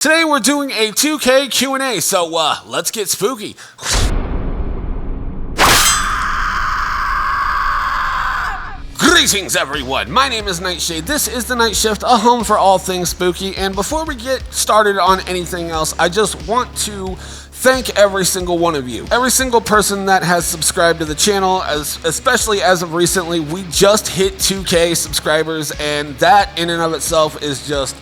Today we're doing a 2K Q&A, so let's get spooky. Greetings everyone, my name is Nightshade, this is The Night Shift, a home for all things spooky, and before we get started on anything else, I just want to thank every single one of you. Every single person that has subscribed to the channel, especially as of recently. We just hit 2K subscribers, and that in and of itself is just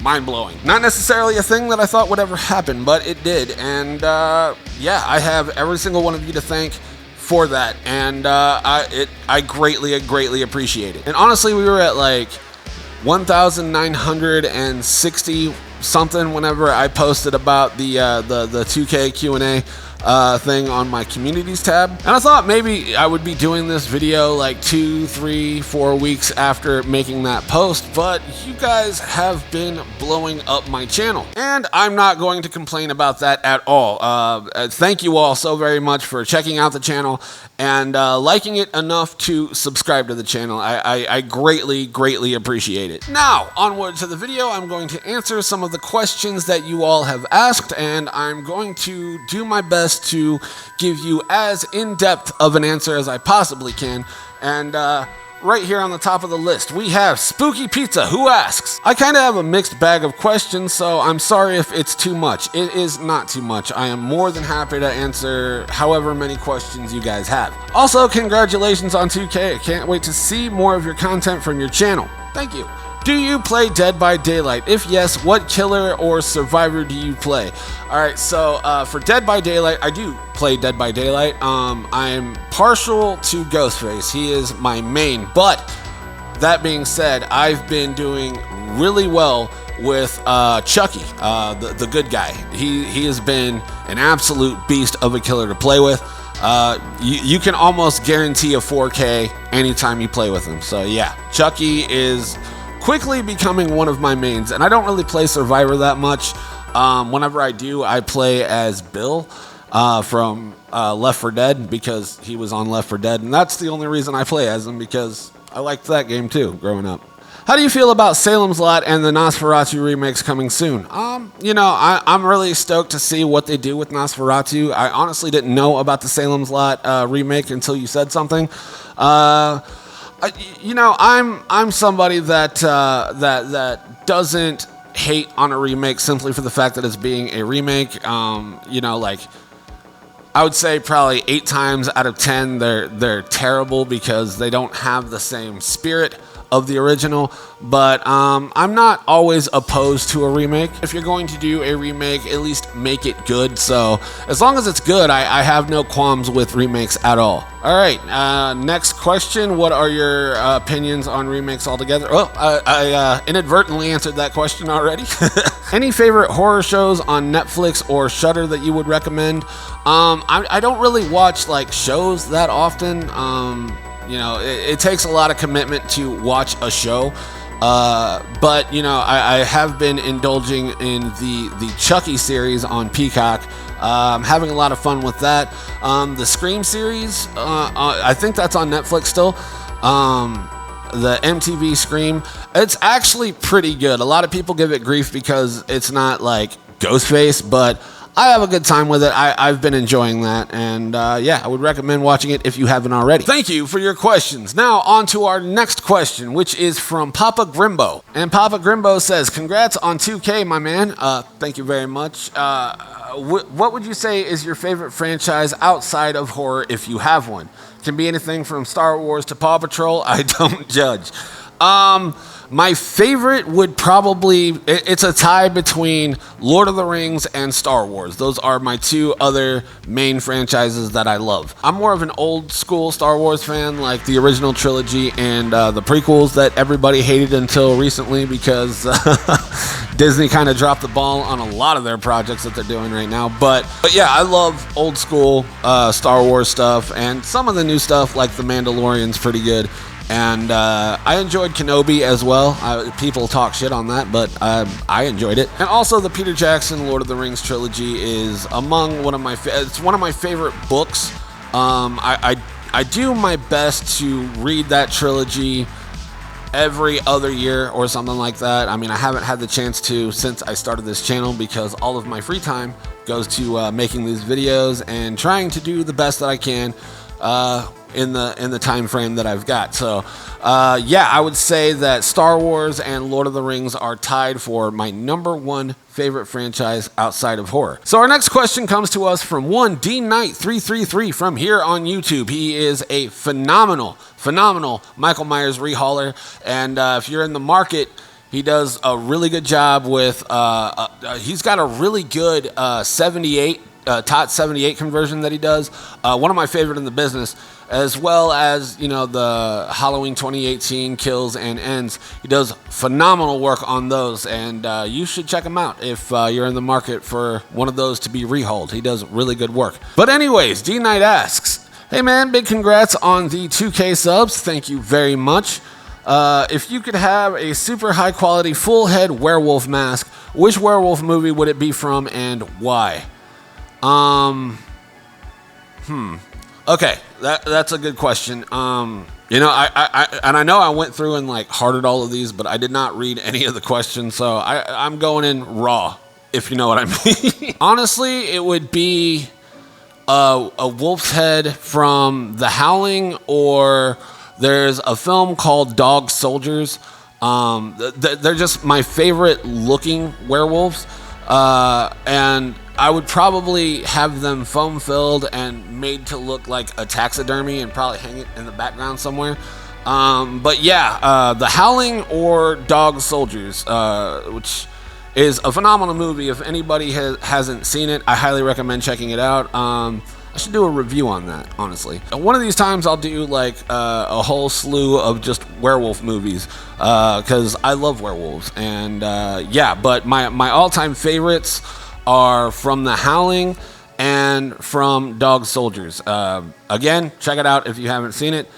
mind-blowing. Not necessarily a thing that I thought would ever happen, but it did, and yeah, I have every single one of you to thank for that, and I greatly appreciate it. And honestly, we were at like 1,960 something whenever I posted about the 2K Q&A thing on my communities tab, and I thought maybe I would be doing this video like 2, 3, 4 weeks after making that post, but you guys have been blowing up my channel, and I'm not going to complain about that at all. Thank you all so very much for checking out the channel and liking it enough to subscribe to the channel. I greatly appreciate it. Now, onward to the video. I'm going to answer some of the questions that you all have asked, and I'm going to do my best to give you as in-depth of an answer as I possibly can. And right here on the top of the list, we have Spooky Pizza, who asks, I kind of have a mixed bag of questions, so I'm sorry if it's too much. It is not too much. I am more than happy to answer however many questions you guys have. Also, congratulations on 2K. I can't wait to see more of your content from your channel. Thank you. Do you play Dead by Daylight? If yes, what killer or survivor do you play? Alright, so for Dead by Daylight, I do play Dead by Daylight. I'm partial to Ghostface. He is my main, but that being said, I've been doing really well with Chucky, the good guy. He has been an absolute beast of a killer to play with. You can almost guarantee a 4K anytime you play with him. So yeah, Chucky is quickly becoming one of my mains, and I don't really play Survivor that much. Whenever I do, I play as Bill from Left 4 Dead, because he was on Left 4 Dead, and that's the only reason I play as him, because I liked that game too growing up. How do you feel about Salem's Lot and the Nosferatu remakes coming soon? You know, I'm really stoked to see what they do with Nosferatu. I honestly didn't know about the Salem's Lot remake until you said something. You know, I'm somebody that that doesn't hate on a remake simply for the fact that it's being a remake. You know, like, I would say probably 8 times out of 10 they're terrible because they don't have the same spirit of the original, but I'm not always opposed to a remake. If you're going to do a remake, at least make it good. So as long as it's good, I have no qualms with remakes at all. All right, next question. What are your opinions on remakes altogether? Oh, I inadvertently answered that question already. Any favorite horror shows on Netflix or Shudder that you would recommend? I don't really watch like shows that often. You know, it takes a lot of commitment to watch a show, but you know, I have been indulging in the Chucky series on Peacock. I'm having a lot of fun with that. The Scream series, I think that's on Netflix still. The MTV Scream, it's actually pretty good. A lot of people give it grief because it's not like Ghostface, but I have a good time with it. I've been enjoying that, and yeah, I would recommend watching it if you haven't already. Thank you for your questions. Now, on to our next question, which is from Papa Grimbo. And Papa Grimbo says, congrats on 2K, my man. Thank you very much. What would you say is your favorite franchise outside of horror, if you have one? Can be anything from Star Wars to Paw Patrol. I don't judge. My favorite would probably, it's a tie between Lord of the Rings and Star Wars. Those are my 2 other main franchises that I love. I'm more of an old school Star Wars fan, like the original trilogy and the prequels that everybody hated until recently because Disney kind of dropped the ball on a lot of their projects that they're doing right now. But yeah, I love old school Star Wars stuff, and some of the new stuff like The Mandalorian's pretty good. And I enjoyed Kenobi as well. People talk shit on that, but I enjoyed it. And also the Peter Jackson Lord of the Rings trilogy is among one of my favorite books. I do my best to read that trilogy every other year or something like that. I mean, I haven't had the chance to since I started this channel because all of my free time goes to making these videos and trying to do the best that I can in the time frame that I've got. So yeah, I would say that Star Wars and Lord of the Rings are tied for my #1 favorite franchise outside of horror. So our next question comes to us from one D Knight 333 from here on YouTube. He is a phenomenal Michael Myers rehauler, and if you're in the market, he does a really good job with he's got a really good 78 TOT 78 conversion that he does, one of my favorite in the business, as well as, you know, the Halloween 2018 Kills and Ends. He does phenomenal work on those, and you should check him out if you're in the market for one of those to be rehauled. He does really good work. But anyways, D Knight asks, hey man, big congrats on the 2K subs. Thank you very much. If you could have a super high quality full head werewolf mask, which werewolf movie would it be from and why? Okay, that's a good question. You know, I know I went through and like hearted all of these, but I did not read any of the questions, so I'm going in raw, if you know what I mean. Honestly, it would be a wolf's head from The Howling, or there's a film called Dog Soldiers. They're just my favorite looking werewolves, and I would probably have them foam filled and made to look like a taxidermy and probably hang it in the background somewhere. But yeah, The Howling or Dog Soldiers, which is a phenomenal movie. If anybody hasn't seen it, I highly recommend checking it out. I should do a review on that, honestly. One of these times I'll do like a whole slew of just werewolf movies, because I love werewolves. And yeah, but my all-time favorites are from The Howling and from Dog Soldiers. Again, check it out if you haven't seen it.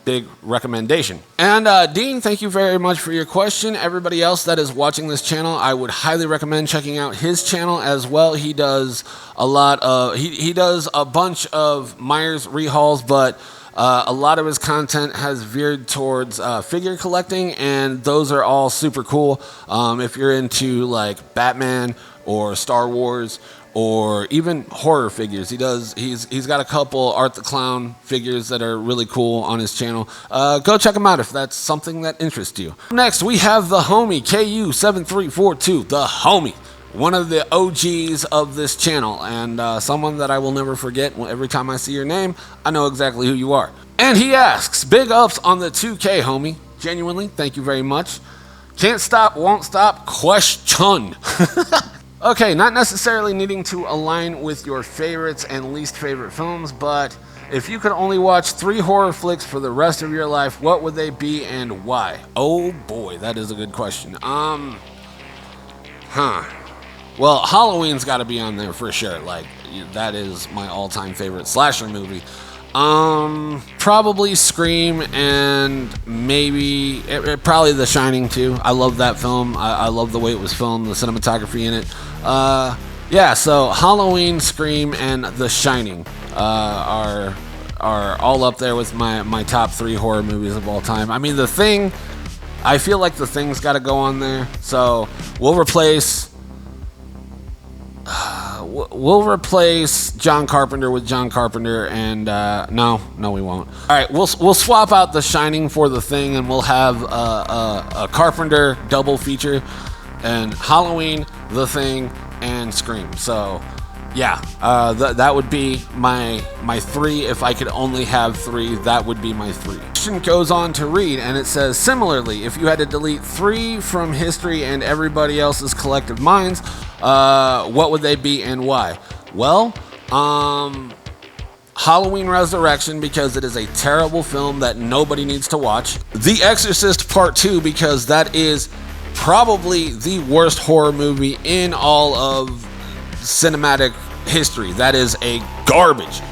Big recommendation. And Dean, thank you very much for your question. Everybody else that is watching this channel, I would highly recommend checking out his channel as well. He does a lot of he does a bunch of Myers rehauls, but a lot of his content has veered towards figure collecting, and those are all super cool. If you're into like Batman or Star Wars or even horror figures, he's got a couple Art the Clown figures that are really cool on his channel. Go check him out if that's something that interests you. Next, we have the homie KU7342, the homie, one of the OGs of this channel, and someone that I will never forget. Every time I see your name, I know exactly who you are. And he asks, big ups on the 2K, homie. Genuinely, thank you very much. Can't stop, won't stop, question. Okay, not necessarily needing to align with your favorites and least favorite films, but if you could only watch 3 horror flicks for the rest of your life, what would they be and why? Oh boy, that is a good question. Well, Halloween's got to be on there for sure. Like, that is my all-time favorite slasher movie. Probably Scream, and maybe probably The Shining too. I love that film. I love the way it was filmed, the cinematography in it. Yeah, so Halloween, Scream, and The Shining are all up there with my top 3 horror movies of all time. I mean, The Thing, I feel like The Thing's got to go on there. So we'll replace John Carpenter with John Carpenter, and no, we won't. All right, we'll swap out The Shining for The Thing, and we'll have a Carpenter double feature, and Halloween, The Thing, and Scream. So yeah, that would be my 3. If I could only have 3, that would be my 3. Question goes on to read, and it says, similarly, if you had to delete 3 from history and everybody else's collective minds, what would they be and why? Well, Halloween Resurrection, because it is a terrible film that nobody needs to watch. The Exorcist Part 2, because that is probably the worst horror movie in all of cinematic history. That is a garbage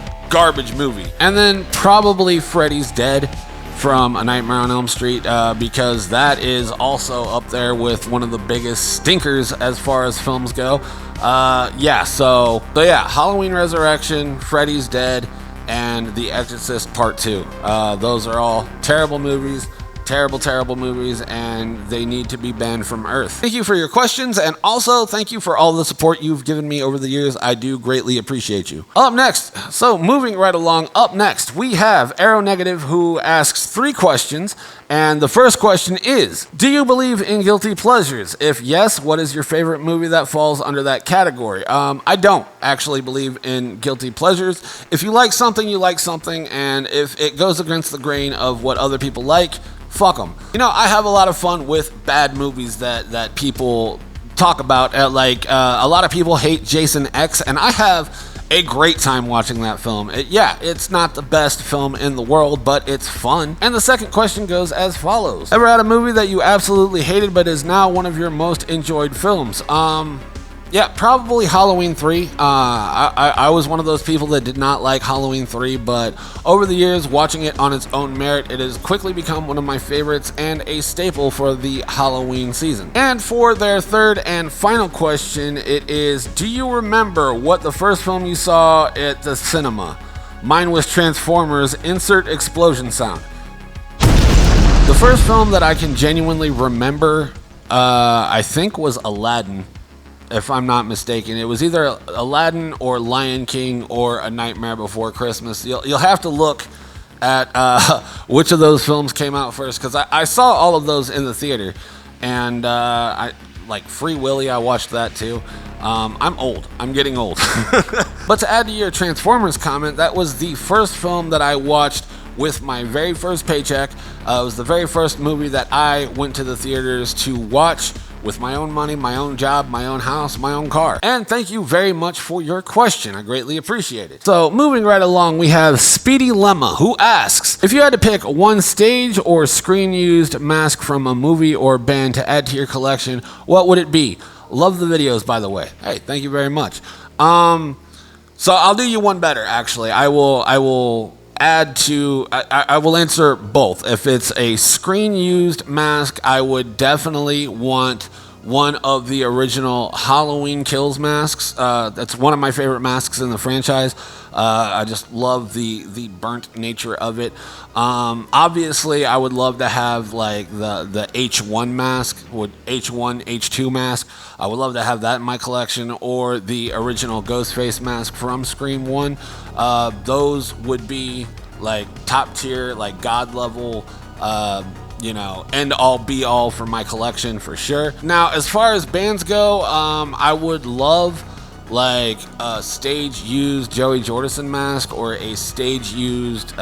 movie. And then probably Freddy's Dead from A Nightmare on Elm Street, because that is also up there with one of the biggest stinkers as far as films go. Yeah, so yeah, Halloween Resurrection, Freddy's Dead, and The Exorcist Part 2. Those are all terrible movies, terrible, terrible movies, and they need to be banned from Earth. Thank you for your questions, and also thank you for all the support you've given me over the years. I do greatly appreciate you. Up next, so moving right along, up next, we have Arrow Negative, who asks 3 questions, and the first question is, do you believe in guilty pleasures? If yes, what is your favorite movie that falls under that category? I don't actually believe in guilty pleasures. If you like something, you like something, and if it goes against the grain of what other people like, fuck them. You know, I have a lot of fun with bad movies that people talk about. A lot of people hate Jason X, and I have a great time watching that film. It's not the best film in the world, but it's fun. And the second question goes as follows. Ever had a movie that you absolutely hated but is now one of your most enjoyed films? Yeah, probably Halloween 3. I was one of those people that did not like Halloween 3, but over the years, watching it on its own merit, it has quickly become one of my favorites and a staple for the Halloween season. And for their third and final question, it is, do you remember what the first film you saw at the cinema? Mine was Transformers, insert explosion sound. The first film that I can genuinely remember, I think was Aladdin. If I'm not mistaken, it was either Aladdin or Lion King or A Nightmare Before Christmas. You'll have to look at which of those films came out first, because I saw all of those in the theater, and I like Free Willy. I watched that too. I'm old. I'm getting old. But to add to your Transformers comment, that was the first film that I watched with my very first paycheck. It was the very first movie that I went to the theaters to watch with my own money, my own job, my own house, my own car. And thank you very much for your question. I greatly appreciate it. So moving right along, we have Speedy Lemma, who asks, if you had to pick one stage or screen used mask from a movie or band to add to your collection, what would it be? Love the videos, by the way. Hey, thank you very much. So I'll do you one better, actually. I will answer both. If it's a screen used mask, I would definitely want one of the original Halloween Kills masks. That's one of my favorite masks in the franchise. I just love the burnt nature of it. Obviously, I would love to have like the H1 mask, H1, H2 mask. I would love to have that in my collection, or the original Ghostface mask from Scream 1. Those would be like top tier, like god level, end all be all for my collection for sure. Now, as far as bands go, I would love like a stage used Joey Jordison mask or a stage used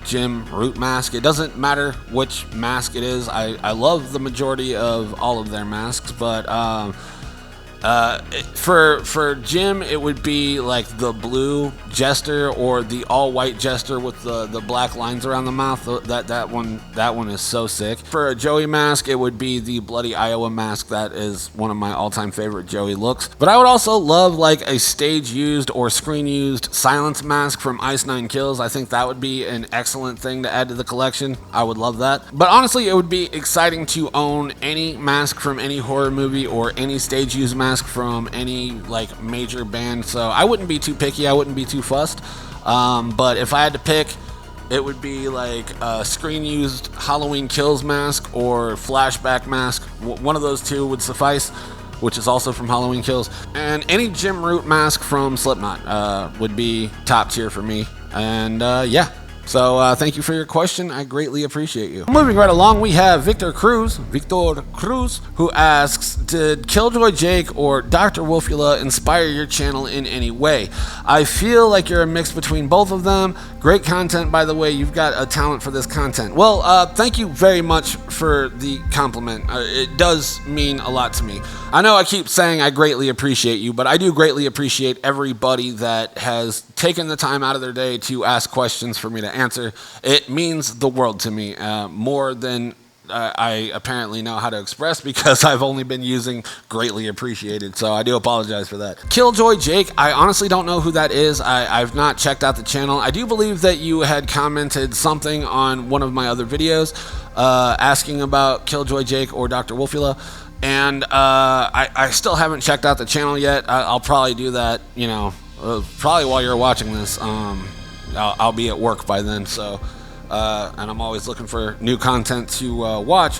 Jim Root mask. It doesn't matter which mask it is. I love the majority of all of their masks, but for Jim, it would be like the blue Jester or the all-white Jester with the black lines around the mouth. That one is so sick. For a Joey mask, it would be the Bloody Iowa mask. That is one of my all-time favorite Joey looks. But I would also love like a stage-used or screen-used Silence mask from Ice Nine Kills. I think that would be an excellent thing to add to the collection. I would love that. But honestly, it would be exciting to own any mask from any horror movie or any stage-used mask from any like major band. So I wouldn't be too picky. I wouldn't be too fussed. But if I had to pick, it would be like a screen used Halloween Kills mask or flashback mask. One of those two would suffice, which is also from Halloween Kills. And any Jim Root mask from Slipknot would be top tier for me. And yeah. So thank you for your question. I greatly appreciate you. Moving right along, we have Victor Cruz, who asks, did Killjoy Jake or Dr. Wolfula inspire your channel in any way? I feel like you're a mix between both of them. Great content, by the way. You've got a talent for this content. Well, thank you very much for the compliment. It does mean a lot to me. I know I keep saying I greatly appreciate you, but I do greatly appreciate everybody that has taken the time out of their day to ask questions for me to answer. It means the world to me, more than I apparently know how to express, because I've only been using greatly appreciated, so I do apologize for that. Killjoy Jake, I honestly don't know who that is. I've not checked out the channel. I do believe that you had commented something on one of my other videos asking about Killjoy Jake or Dr. Wolfula, and I still haven't checked out the channel yet. I'll probably do that, probably while you're watching this. I'll be at work by then, so and I'm always looking for new content to watch.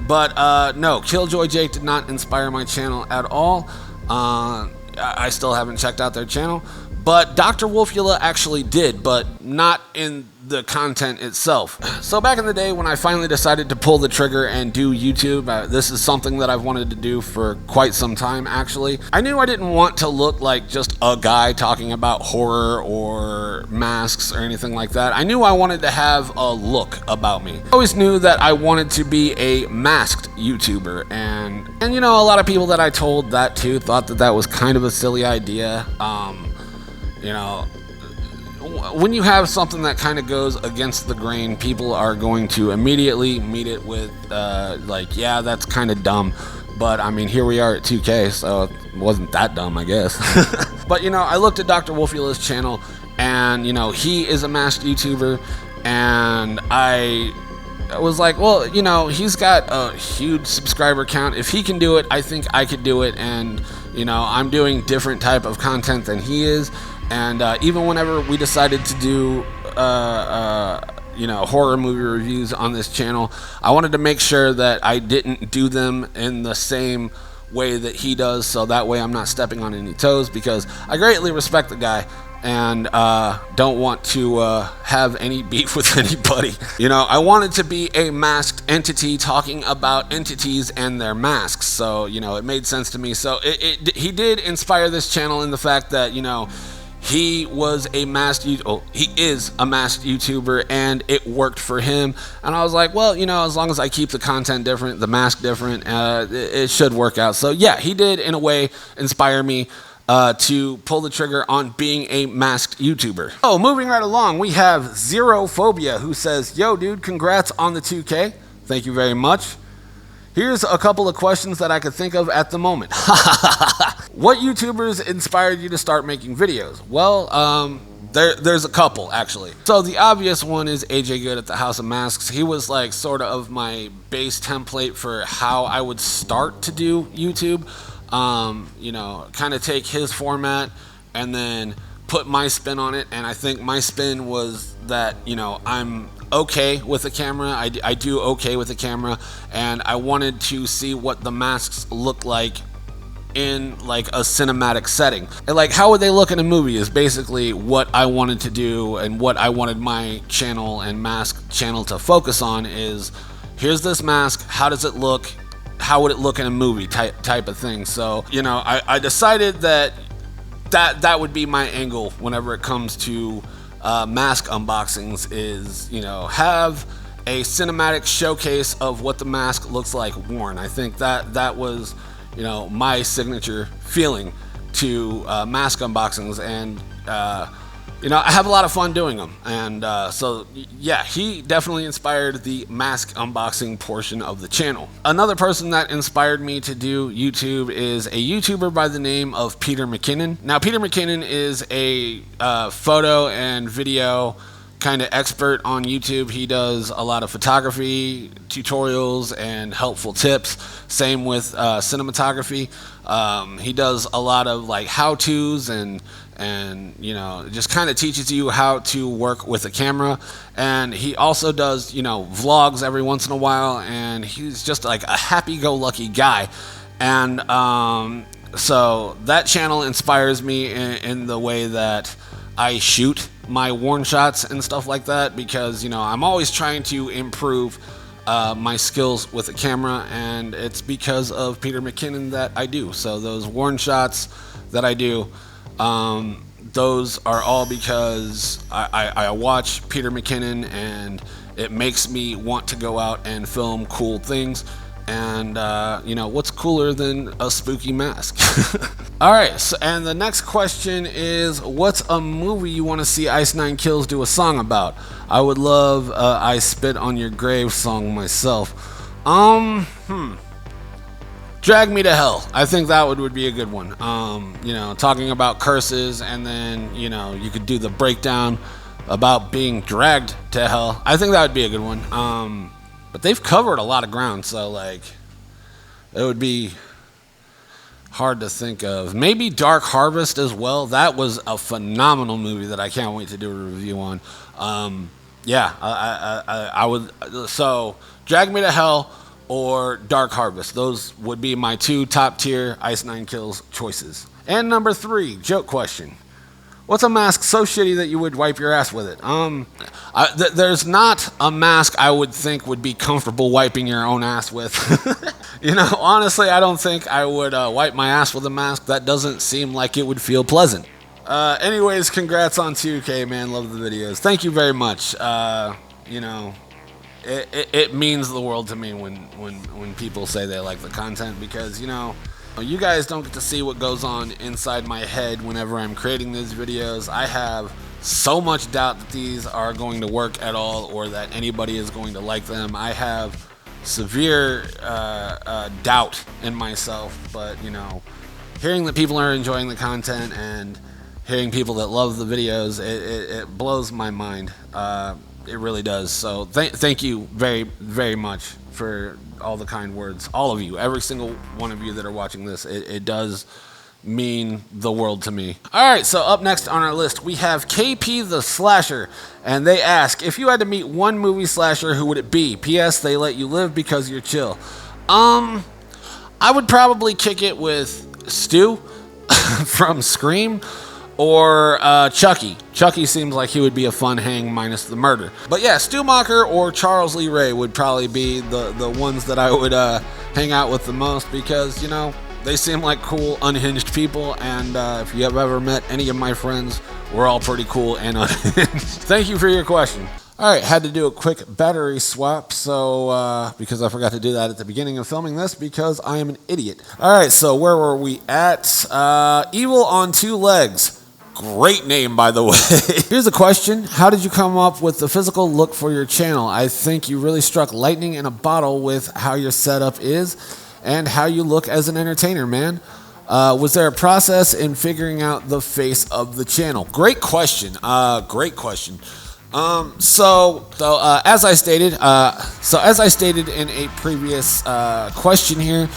But no, Killjoy Jake did not inspire my channel at all. I still haven't checked out their channel. But Dr. Wolfula actually did, but not in the content itself. So back in the day when I finally decided to pull the trigger and do YouTube, this is something that I've wanted to do for quite some time actually. I knew I didn't want to look like just a guy talking about horror or masks or anything like that. I knew I wanted to have a look about me. I always knew that I wanted to be a masked YouTuber, and you know, a lot of people that I told that to thought that that was kind of a silly idea. You know, when you have something that kind of goes against the grain, people are going to immediately meet it with, like, yeah, that's kind of dumb. But, I mean, here we are at 2K, so it wasn't that dumb, I guess. But, you know, I looked at Dr. Wolfula's channel, and, you know, he is a masked YouTuber, and I was like, well, you know, he's got a huge subscriber count. If he can do it, I think I could do it. And, you know, I'm doing different type of content than he is. And even whenever we decided to do, you know, horror movie reviews on this channel, I wanted to make sure that I didn't do them in the same way that he does, so that way I'm not stepping on any toes, because I greatly respect the guy and don't want to have any beef with anybody. You know, I wanted to be a masked entity talking about entities and their masks, so, you know, it made sense to me. So he did inspire this channel in the fact that, you know, he was a masked, he is a masked YouTuber, and it worked for him. And I was like, well, you know, as long as I keep the content different, the mask different, it should work out. So yeah, he did in a way inspire me to pull the trigger on being a masked YouTuber. Oh, moving right along, we have Zero Phobia, who says, yo dude, congrats on the 2K. Thank you very much. Here's a couple of questions that I could think of at the moment. What YouTubers inspired you to start making videos? Well, there's a couple, actually. So the obvious one is AJ Good at the House of Masks. He was like sort of my base template for how I would start to do YouTube. You know, kind of take his format and then put my spin on it. And I think my spin was that, you know, I'm okay with the camera. I do okay with the camera, and I wanted to see what the masks look like in like a cinematic setting. And like, how would they look in a movie is basically what I wanted to do, and what I wanted my channel and mask channel to focus on is, here's this mask, how does it look, how would it look in a movie type of thing. So, you know, I decided that would be my angle whenever it comes to mask unboxings, is, you know, have a cinematic showcase of what the mask looks like worn. I think that was, you know, my signature feeling to mask unboxings, and you know, I have a lot of fun doing them. And so yeah, he definitely inspired the mask unboxing portion of the channel. Another person that inspired me to do YouTube is a YouTuber by the name of Peter McKinnon. Now, Peter McKinnon is a photo and video kind of expert on YouTube. He does a lot of photography tutorials and helpful tips. Same with cinematography. He does a lot of like how-tos and you know, just kind of teaches you how to work with a camera. And he also does, you know, vlogs every once in a while, and he's just like a happy-go-lucky guy. And so that channel inspires me in the way that I shoot my worn shots and stuff like that, because, you know, I'm always trying to improve my skills with the camera, and it's because of Peter McKinnon that I do. So those worn shots that I do, those are all because I watch Peter McKinnon, and it makes me want to go out and film cool things. And you know, what's cooler than a spooky mask? All right, so, and the next question is, what's a movie you want to see Ice9 Kills do a song about? I would love I Spit on Your Grave song myself. Drag Me to Hell. I think that would be a good one. You know, talking about curses, and then, you know, you could do the breakdown about being dragged to hell. I think that would be a good one. But they've covered a lot of ground, so like, it would be hard to think of. Maybe Dark Harvest as well. That was a phenomenal movie that I can't wait to do a review on. Yeah, I would. So, Drag Me to Hell or Dark Harvest. Those would be my two top tier Ice Nine Kills choices. And number 3, joke question. What's a mask so shitty that you would wipe your ass with it? There's not a mask I would think would be comfortable wiping your own ass with. Honestly, I don't think I would wipe my ass with a mask. That doesn't seem like it would feel pleasant. Anyways, congrats on 2K, man. Love the videos. Thank you very much. It means the world to me when people say they like the content, because you guys don't get to see what goes on inside my head whenever I'm creating these videos. I have so much doubt that these are going to work at all, or that anybody is going to like them. I have severe doubt in myself, but hearing that people are enjoying the content and hearing people that love the videos, it blows my mind. It really does. So thank you very, very much for all the kind words. All of you, every single one of you that are watching this, it does mean the world to me. All right, so up next on our list, we have KP the Slasher, and they ask, if you had to meet one movie slasher, who would it be? P.S. They let you live because you're chill. I would probably kick it with Stu from Scream, or Chucky. Chucky seems like he would be a fun hang minus the murder. But yeah, Stu Macher or Charles Lee Ray would probably be the ones that I would hang out with the most, because, they seem like cool, unhinged people, and if you have ever met any of my friends, we're all pretty cool and unhinged. Thank you for your question. All right, had to do a quick battery swap, so because I forgot to do that at the beginning of filming this, because I am an idiot. All right, so where were we at? Evil on Two Legs. Great name, by the way. Here's a question. How did you come up with the physical look for your channel? I think you really struck lightning in a bottle with how your setup is and how you look as an entertainer, man. Was there a process in figuring out the face of the channel? Great question. Great question. So as I stated in a previous question here,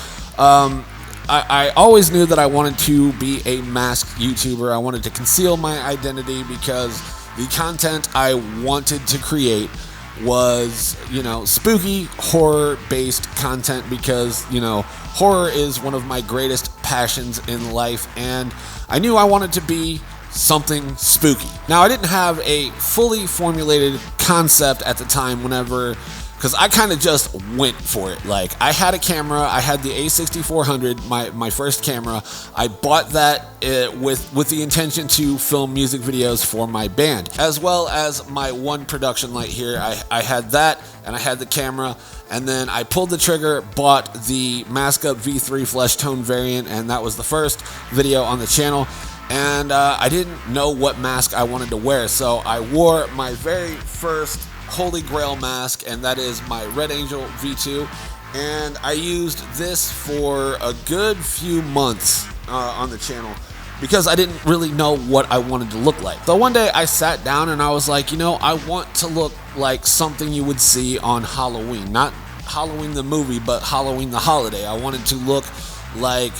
I always knew that I wanted to be a masked YouTuber. I wanted to conceal my identity because the content I wanted to create was, spooky, horror-based content, because, horror is one of my greatest passions in life, and I knew I wanted to be something spooky. Now, I didn't have a fully formulated concept at the time because I kind of just went for it. Like, I had a camera. I had the A6400, my first camera. I bought that with the intention to film music videos for my band, as well as my one production light here. I had that, and I had the camera, and then I pulled the trigger, bought the Mask Up V3 Flesh Tone variant, and that was the first video on the channel. And I didn't know what mask I wanted to wear, so I wore my very first Holy Grail mask, and that is my Red Angel V2, and I used this for a good few months on the channel because I didn't really know what I wanted to look like. So one day I sat down and I was like, I want to look like something you would see on Halloween. Not Halloween the movie, but Halloween the holiday. I wanted to look like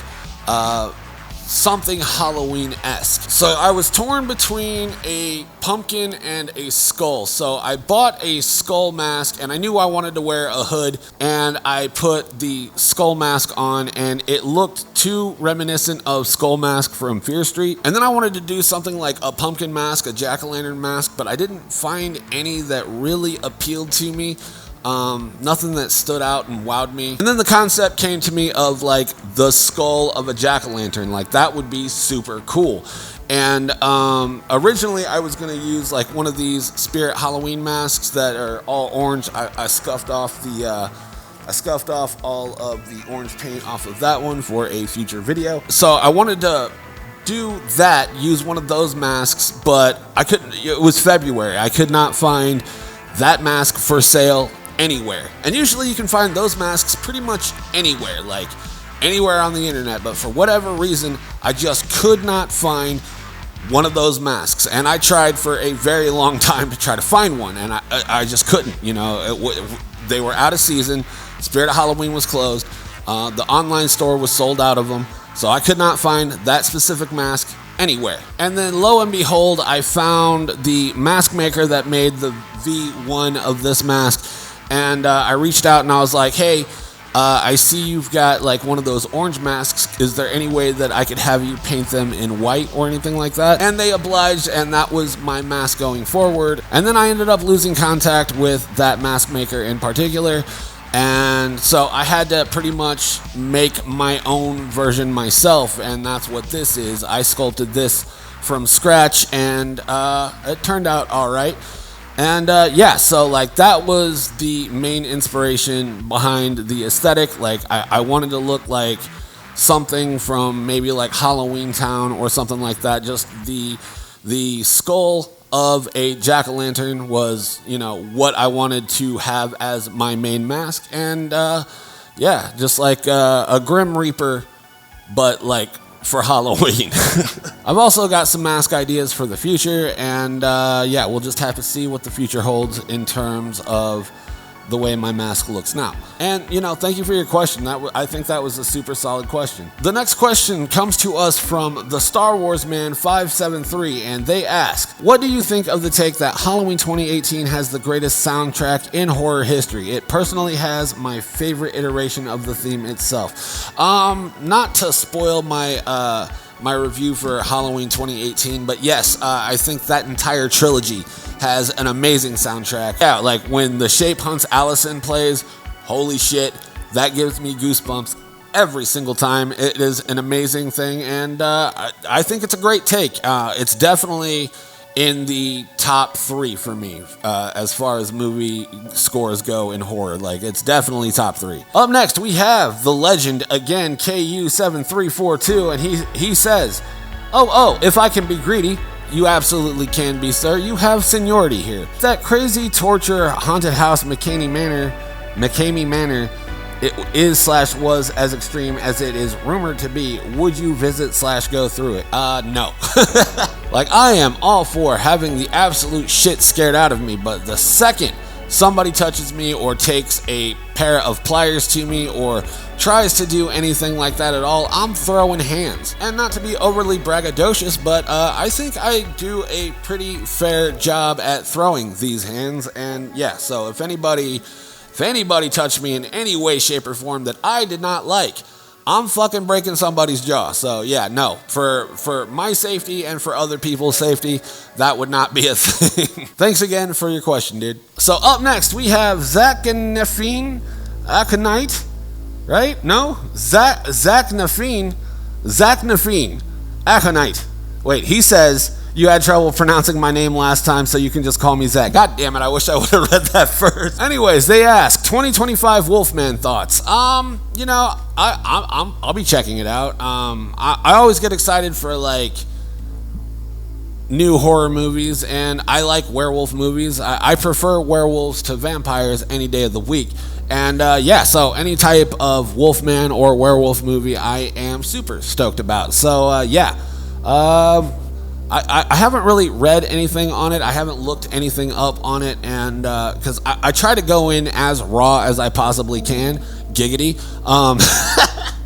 something Halloween-esque. So I was torn between a pumpkin and a skull. So I bought a skull mask, and I knew I wanted to wear a hood, and I put the skull mask on, and it looked too reminiscent of Skull Mask from Fear Street. And then I wanted to do something like a pumpkin mask, a jack-o'-lantern mask, but I didn't find any that really appealed to me. Nothing that stood out and wowed me. And then the concept came to me of like the skull of a jack-o'-lantern. Like, that would be super cool. And originally I was going to use like one of these Spirit Halloween masks that are all orange. I scuffed off all of the orange paint off of that one for a future video. So I wanted to do that, use one of those masks, but I couldn't. It was February. I could not find that mask for sale anywhere. And usually you can find those masks pretty much anywhere, like anywhere on the internet, but for whatever reason I just could not find one of those masks, and I tried for a very long time to try to find one, and I just couldn't. They were out of season. Spirit of Halloween was closed. The online store was sold out of them, so I could not find that specific mask anywhere. And then lo and behold, I found the mask maker that made the V1 of this mask, and I reached out and I was like, hey, I see you've got like one of those orange masks. Is there any way that I could have you paint them in white or anything like that? And they obliged, and that was my mask going forward. And then I ended up losing contact with that mask maker in particular. And so I had to pretty much make my own version myself, and that's what this is. I sculpted this from scratch, and it turned out all right. And yeah, so like that was the main inspiration behind the aesthetic. Like I wanted to look like something from maybe like Halloween Town or something like that. Just the skull of a jack-o'-lantern was, you know, what I wanted to have as my main mask. And yeah, just like a Grim Reaper, but like for Halloween. I've also got some mask ideas for the future, and yeah, we'll just have to see what the future holds in terms of the way my mask looks now. And, you know, thank you for your question. I think that was a super solid question. The next question comes to us from the Star Wars Man 573, and they ask, what do you think of the take that Halloween 2018 has the greatest soundtrack in horror history? It personally has my favorite iteration of the theme itself. Not to spoil my my review for Halloween 2018, but yes, I think that entire trilogy has an amazing soundtrack. Yeah, like when The Shape Hunts Allison plays, holy shit, that gives me goosebumps every single time. It is an amazing thing, and I think it's a great take. It's definitely in the top 3 for me as far as movie scores go in horror. Like, it's definitely top 3. Up next, we have the legend again, KU7342, and he says, oh, if I can be greedy, you absolutely can be, sir. You have seniority here. That crazy torture haunted house McCamey Manor, it is/was as extreme as it is rumored to be. Would you visit/go through it? No. Like, I am all for having the absolute shit scared out of me, but the second somebody touches me or takes a pair of pliers to me or tries to do anything like that at all, I'm throwing hands. And not to be overly braggadocious, but I think I do a pretty fair job at throwing these hands. And yeah, so if anybody touched me in any way, shape, or form that I did not like, I'm fucking breaking somebody's jaw. So yeah, no, for my safety and for other people's safety, that would not be a thing. Thanks again for your question, dude. So up next, we have Zach Nafine Aconite, right? No? Zach Nafine Aconite. Wait, he says, you had trouble pronouncing my name last time, so you can just call me Zach. God damn it, I wish I would have read that first. Anyways, they ask, 2025 Wolfman thoughts. You know, I'll be checking it out. I always get excited for, like, new horror movies, and I like werewolf movies. I prefer werewolves to vampires any day of the week. And yeah, so any type of Wolfman or werewolf movie, I am super stoked about. So yeah, I haven't really read anything on it. I haven't looked anything up on it, and because I try to go in as raw as I possibly can. Giggity.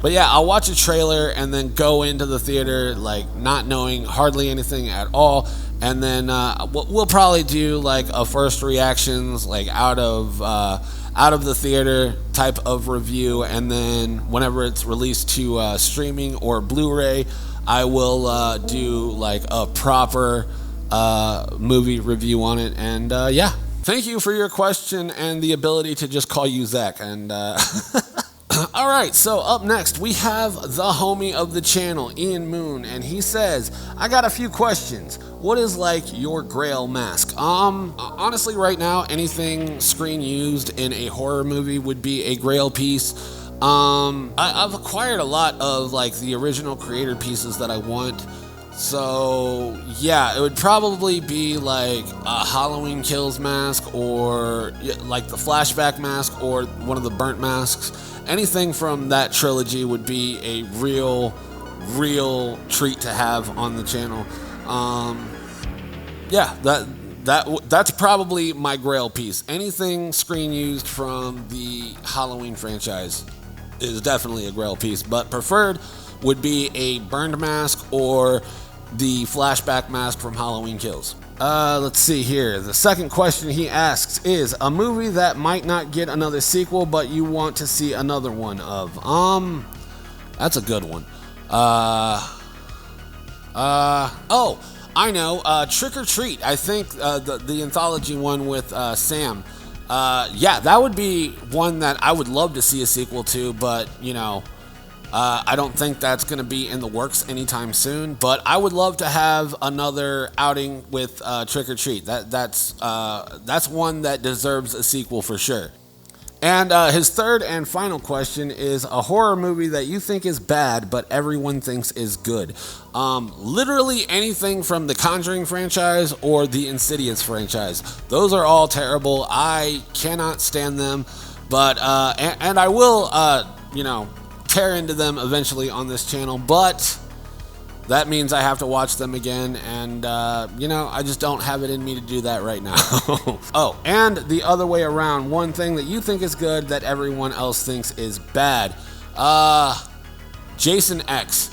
But yeah, I'll watch a trailer and then go into the theater like not knowing hardly anything at all, and then we'll probably do like a first reactions like out of the theater type of review, and then whenever it's released to streaming or Blu-ray, I will do like a proper movie review on it. And yeah, thank you for your question and the ability to just call you Zach. And all right, so up next we have the homie of the channel, Ian Moon, and he says, I got a few questions. What is like your grail mask? Honestly, right now, anything screen used in a horror movie would be a grail piece. I've acquired a lot of like the original creator pieces that I want. So yeah, it would probably be like a Halloween Kills mask, or like the flashback mask, or one of the burnt masks. Anything from that trilogy would be a real treat to have on the channel. Yeah, that's probably my grail piece. Anything screen used from the Halloween franchise is definitely a grail piece, but preferred would be a burned mask or the flashback mask from Halloween Kills. Let's see here. The second question he asks is a movie that might not get another sequel, but you want to see another one of. That's a good one. Oh, I know. Trick or Treat. I think the anthology one with Sam. Yeah, that would be one that I would love to see a sequel to, but you know, I don't think that's going to be in the works anytime soon, but I would love to have another outing with Trick or Treat. That's one that deserves a sequel for sure. And his third and final question is a horror movie that you think is bad, but everyone thinks is good. Literally anything from the Conjuring franchise or the Insidious franchise. Those are all terrible. I cannot stand them, but and I will, you know, tear into them eventually on this channel, but that means I have to watch them again, and you know, I just don't have it in me to do that right now. Oh, and the other way around, one thing that you think is good that everyone else thinks is bad. Jason X.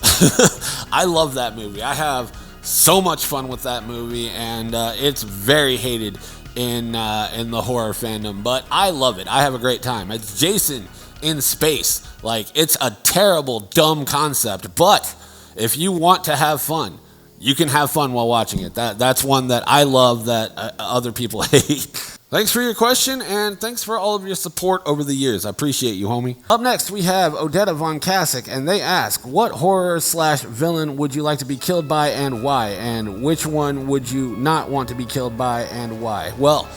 I love that movie. I have so much fun with that movie, and it's very hated in the horror fandom, but I love it. I have a great time. It's Jason in space. Like, it's a terrible, dumb concept, but if you want to have fun, you can have fun while watching it. That's one that I love that other people hate. Thanks for your question, and thanks for all of your support over the years. I appreciate you, homie. Up next, we have Odetta Von Kasich, and they ask, what horror/villain would you like to be killed by and why? And which one would you not want to be killed by and why? Well,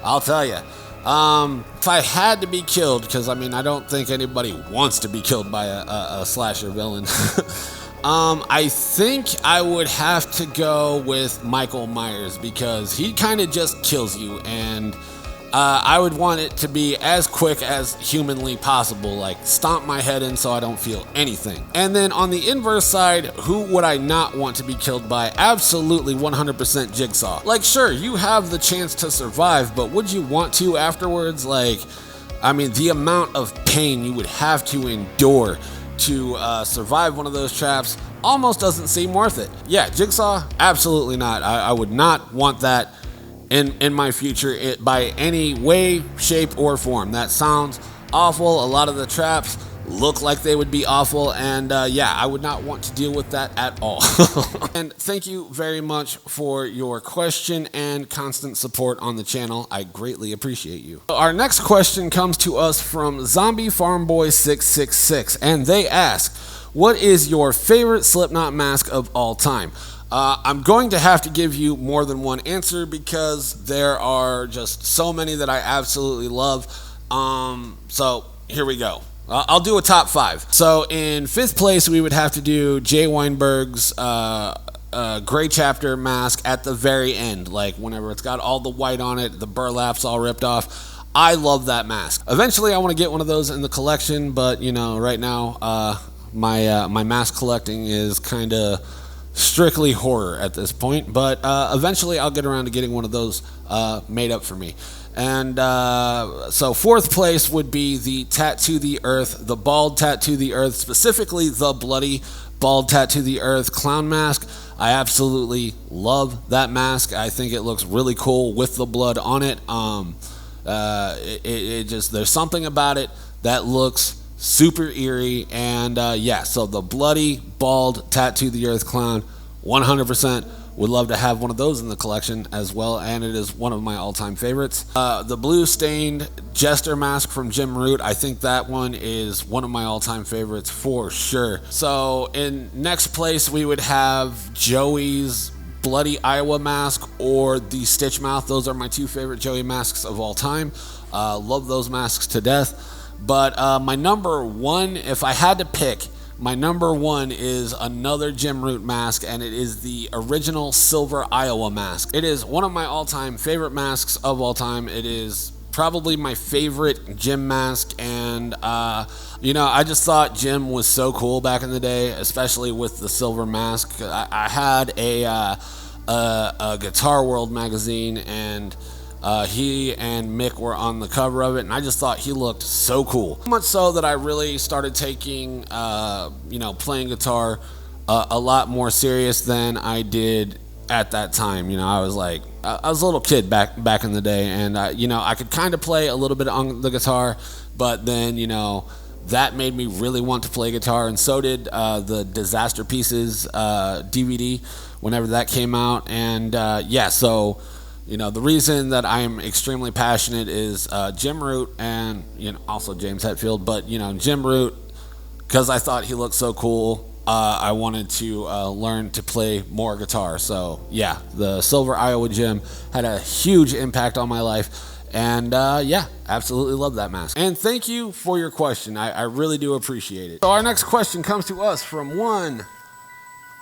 I'll tell you. If I had to be killed, because I mean, I don't think anybody wants to be killed by a slasher villain. I think I would have to go with Michael Myers, because he kind of just kills you, and I would want it to be as quick as humanly possible, like stomp my head in so I don't feel anything. And then on the inverse side, who would I not want to be killed by? Absolutely 100% Jigsaw. Like, sure, you have the chance to survive, but would you want to afterwards? Like, I mean, the amount of pain you would have to endure to survive one of those traps almost doesn't seem worth it. Yeah, Jigsaw, absolutely not. I would not want that in my future by any way, shape, or form. That sounds awful. A lot of the traps look like they would be awful, and yeah, I would not want to deal with that at all. And thank you very much for your question and constant support on the channel. I greatly appreciate you. Our next question comes to us from Zombie Farm Boy 666, and they ask, what is your favorite Slipknot mask of all time? I'm going to have to give you more than one answer because there are just so many that I absolutely love. So here we go. I'll do a top 5. So in 5th place, we would have to do Jay Weinberg's Gray Chapter mask at the very end. Like, whenever it's got all the white on it, the burlap's all ripped off. I love that mask. Eventually, I want to get one of those in the collection, but, you know, right now, my mask collecting is kind of strictly horror at this point. But eventually, I'll get around to getting one of those made up for me. And so 4th place would be the Tattoo the Earth, the Bald Tattoo the Earth, specifically the Bloody Bald Tattoo the Earth clown mask. I absolutely love that mask. I think it looks really cool with the blood on it. It just, there's something about it that looks super eerie. And yeah, so the Bloody Bald Tattoo the Earth clown, 100%. Would love to have one of those in the collection as well, and it is one of my all-time favorites. The blue stained Jester mask from Jim Root, I think that one is one of my all-time favorites for sure. So in next place, we would have Joey's Bloody Iowa mask or the Stitch Mouth. Those are my 2 favorite Joey masks of all time. Love those masks to death. But my number 1, if I had to pick, my number 1 is another Jim Root mask, and it is the original Silver Iowa mask. It is one of my all-time favorite masks of all time. It is probably my favorite Jim mask, and you know, I just thought Jim was so cool back in the day, especially with the silver mask. I had a Guitar World magazine, and he and Mick were on the cover of it, and I just thought he looked so cool. So much so that I really started taking, you know, playing guitar a lot more serious than I did at that time. You know, I was a little kid back in the day, and you know, I could kind of play a little bit on the guitar, but then, you know, that made me really want to play guitar, and so did the Disaster Pieces DVD whenever that came out. And yeah, so, you know, the reason that I am extremely passionate is Jim Root, and, you know, also James Hetfield, but, you know, Jim Root, because I thought he looked so cool. I wanted to learn to play more guitar. So yeah, the Silver Iowa Gym had a huge impact on my life. And yeah, absolutely love that mask. And thank you for your question. I really do appreciate it. So our next question comes to us from one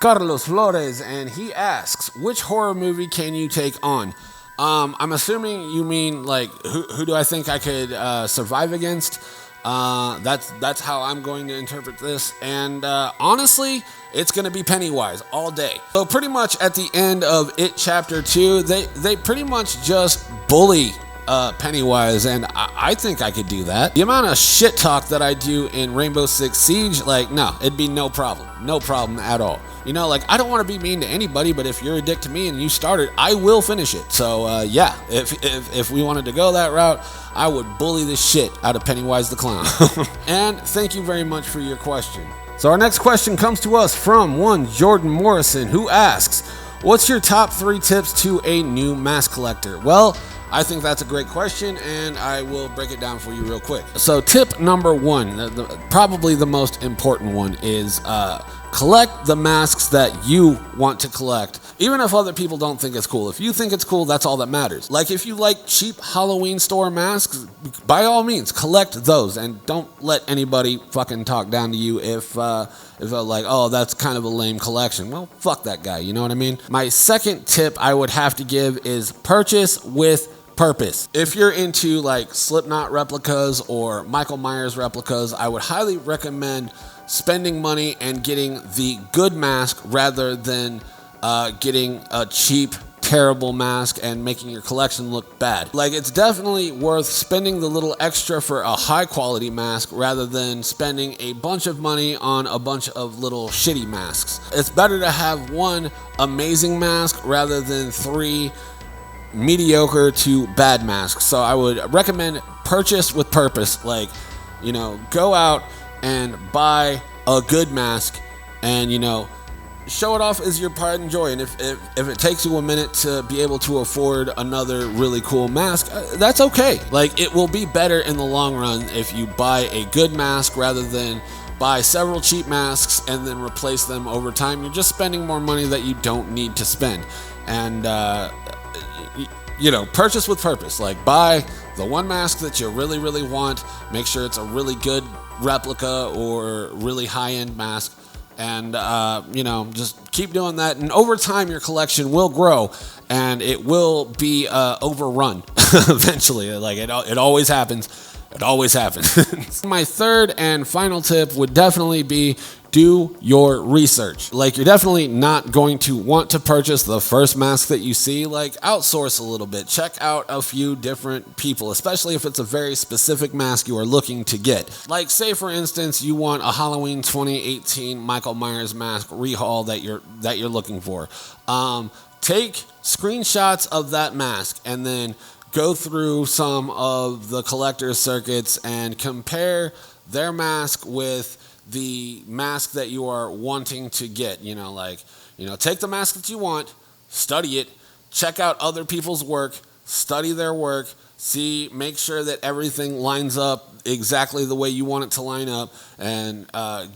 Carlos Flores, and he asks, which horror movie can you take on? I'm assuming you mean, like, who do I think I could survive against? That's how I'm going to interpret this. And honestly, it's going to be Pennywise all day. So pretty much at the end of It Chapter 2, they pretty much just bully Pennywise, and I think I could do that. The amount of shit talk that I do in Rainbow Six Siege, like, no, it'd be no problem at all. You know, like, I don't want to be mean to anybody, but if you're a dick to me and you start it, I will finish it. So yeah, if we wanted to go that route, I would bully the shit out of Pennywise the Clown. And thank you very much for your question. So our next question comes to us from one Jordan Morrison, who asks, what's your top 3 tips to a new mask collector? Well, I think that's a great question, and I will break it down for you real quick. So tip number 1, probably the most important one, is collect the masks that you want to collect, even if other people don't think it's cool. If you think it's cool, that's all that matters. Like, if you like cheap Halloween store masks, by all means, collect those, and don't let anybody fucking talk down to you if like, oh, that's kind of a lame collection. Well, fuck that guy, you know what I mean? My second tip I would have to give is purchase with purpose. If you're into, like, Slipknot replicas or Michael Myers replicas, I would highly recommend spending money and getting the good mask rather than getting a cheap, terrible mask and making your collection look bad. Like, it's definitely worth spending the little extra for a high quality mask rather than spending a bunch of money on a bunch of little shitty masks. It's better to have one amazing mask rather than 3 mediocre to bad masks. So I would recommend purchase with purpose. Like, you know, go out and buy a good mask and, you know, show it off as your pride and joy. And if it takes you a minute to be able to afford another really cool mask, that's okay. Like, it will be better in the long run if you buy a good mask rather than buy several cheap masks and then replace them over time. You're just spending more money that you don't need to spend. And you know, purchase with purpose. Like, buy the one mask that you really, really want. Make sure it's a really good replica or really high-end mask. And, you know, just keep doing that. And over time, your collection will grow and it will be overrun eventually. Like, it always happens. It always happens. My third and final tip would definitely be do your research. Like, you're definitely not going to want to purchase the first mask that you see. Like, outsource a little bit. Check out a few different people, especially if it's a very specific mask you are looking to get. Like, say for instance, you want a Halloween 2018 Michael Myers mask rehaul that you're looking for. Take screenshots of that mask and then go through some of the collector's circuits and compare their mask with the mask that you are wanting to get. You know, like, you know, take the mask that you want, study it, check out other people's work, study their work, make sure that everything lines up exactly the way you want it to line up, and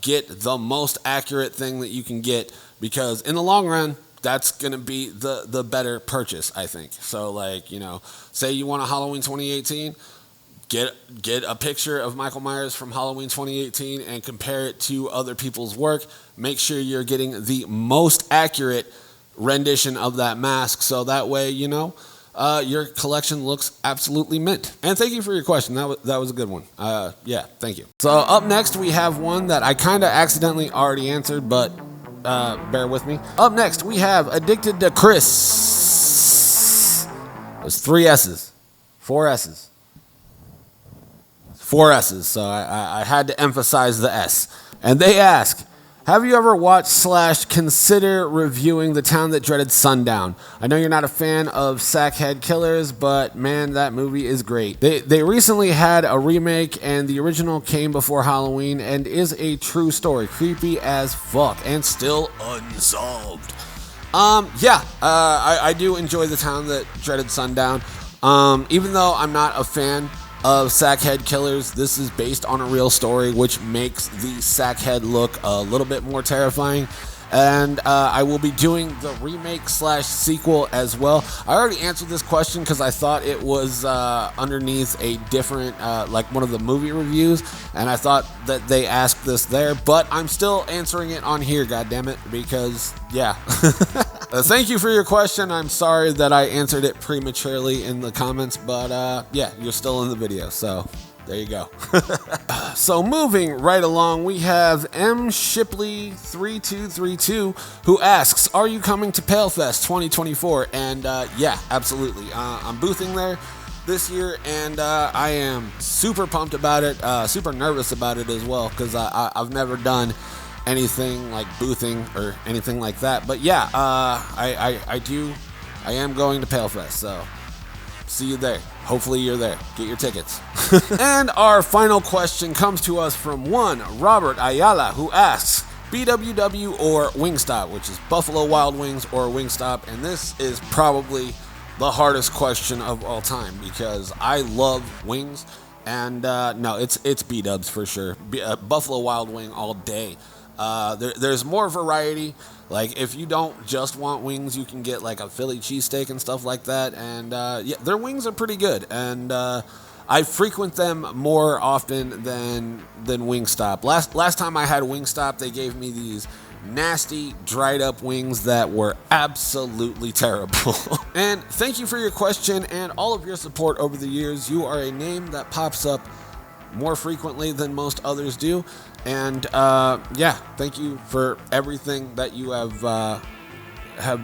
get the most accurate thing that you can get, because in the long run, that's going to be the better purchase, I think. So, like, you know, say you want a Halloween 2018, get a picture of Michael Myers from Halloween 2018 and compare it to other people's work. Make sure you're getting the most accurate rendition of that mask, so that way, you know, your collection looks absolutely mint. And thank you for your question. That was a good one. Yeah, thank you. So up next, we have one that I kind of accidentally already answered, but bear with me. Up next, we have Addicted to Chris. There's 3 S's. 4 S's. 4 S's, so I had to emphasize the S. And they ask, Have you ever watched / consider reviewing The Town That Dreaded Sundown? I know you're not a fan of Sackhead Killers, but man, that movie is great. They recently had a remake, and the original came before Halloween and is a true story. Creepy as fuck and still unsolved. I do enjoy The Town That Dreaded Sundown. Even though I'm not a fan of Sackhead Killers, this is based on a real story, which makes the Sackhead look a little bit more terrifying. And I will be doing the remake / sequel as well. I already answered this question because I thought it was underneath a different, like one of the movie reviews, and I thought that they asked this there, but I'm still answering it on here, goddammit, because, yeah. Thank you for your question. I'm sorry that I answered it prematurely in the comments, but yeah, you're still in the video, so there you go. So moving right along, we have M. Shipley3232 who asks, are you coming to PaleFest 2024? And yeah, absolutely. I'm boothing there this year, and I am super pumped about it, super nervous about it as well, because I've never done anything like boothing or anything like that. But yeah, I am going to PaleFest, so see you there. Hopefully you're there. Get your tickets. And our final question comes to us from one Robert Ayala, who asks, BWW or Wingstop, which is Buffalo Wild Wings or Wingstop. And this is probably the hardest question of all time, because I love wings, and no, it's B-dubs for sure. Buffalo Wild Wing all day. There's more variety. Like, if you don't just want wings, you can get like a Philly cheesesteak and stuff like that. And yeah, their wings are pretty good. And I frequent them more often than Wingstop. Last time I had Wingstop, they gave me these nasty, dried up wings that were absolutely terrible. And thank you for your question and all of your support over the years. You are a name that pops up more frequently than most others do. And yeah, thank you for everything that you have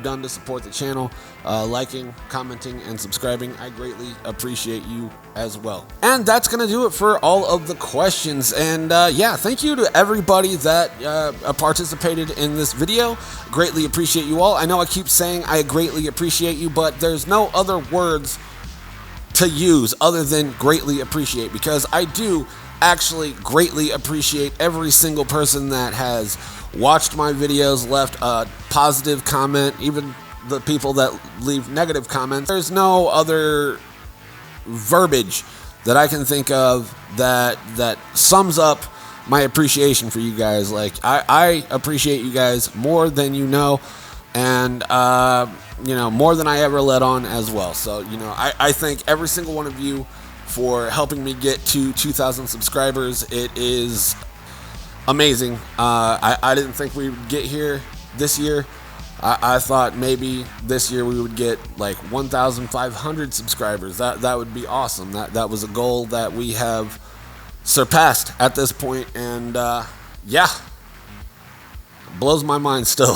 done to support the channel, liking, commenting, and subscribing. I greatly appreciate you as well. And that's gonna do it for all of the questions. And yeah, thank you to everybody that participated in this video. Greatly appreciate you all. I know I keep saying I greatly appreciate you, but there's no other words to use other than greatly appreciate, because I do actually greatly appreciate every single person that has watched my videos, left a positive comment, even the people that leave negative comments. There's no other verbiage that I can think of that sums up my appreciation for you guys. Like, I appreciate you guys more than you know, and you know, more than I ever let on as well. So, you know, I thank every single one of you for helping me get to 2,000 subscribers. It is amazing. I didn't think we would get here this year. I thought maybe this year we would get like 1,500 subscribers. That would be awesome. That was a goal that we have surpassed at this point, and yeah, blows my mind still.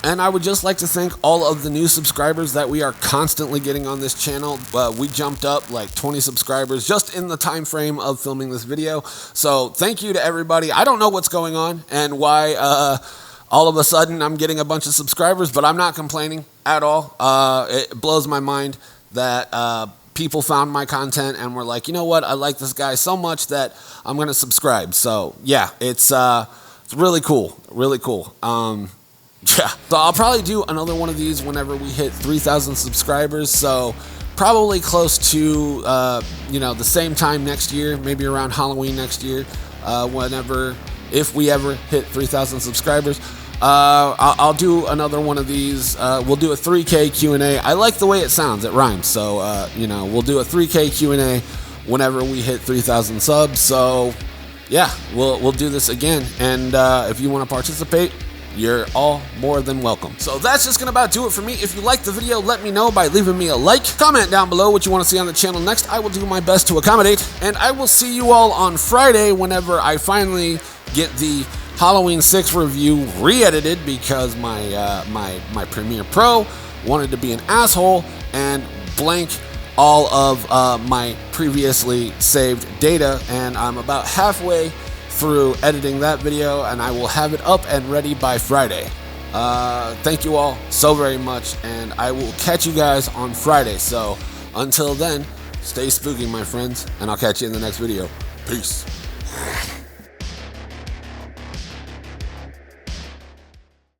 And I would just like to thank all of the new subscribers that we are constantly getting on this channel. We jumped up like 20 subscribers just in the time frame of filming this video. So thank you to everybody. I don't know what's going on and why all of a sudden I'm getting a bunch of subscribers, but I'm not complaining at all. It blows my mind that people found my content and were like, you know what, I like this guy so much that I'm going to subscribe. So yeah, it's really cool, really cool. Yeah, so I'll probably do another one of these whenever we hit 3,000 subscribers. So probably close to, you know, the same time next year, maybe around Halloween next year, if we ever hit 3,000 subscribers. I'll do another one of these. We'll do a 3K Q&A. I like the way it sounds. It rhymes. So, you know, we'll do a 3K Q&A whenever we hit 3,000 subs. So yeah, we'll do this again. And if you want to participate, you're all more than welcome. So that's just gonna about do it for me. If you liked the video, let me know by leaving me a like. Comment down below what you want to see on the channel next. I will do my best to accommodate. And I will see you all on Friday whenever I finally get the Halloween 6 review re-edited, because my Premiere Pro wanted to be an asshole and blank all of my previously saved data, and I'm about halfway through editing that video, and I will have it up and ready by Friday. Thank you all so very much, and I will catch you guys on Friday. So until then, stay spooky, my friends, and I'll catch you in the next video. Peace.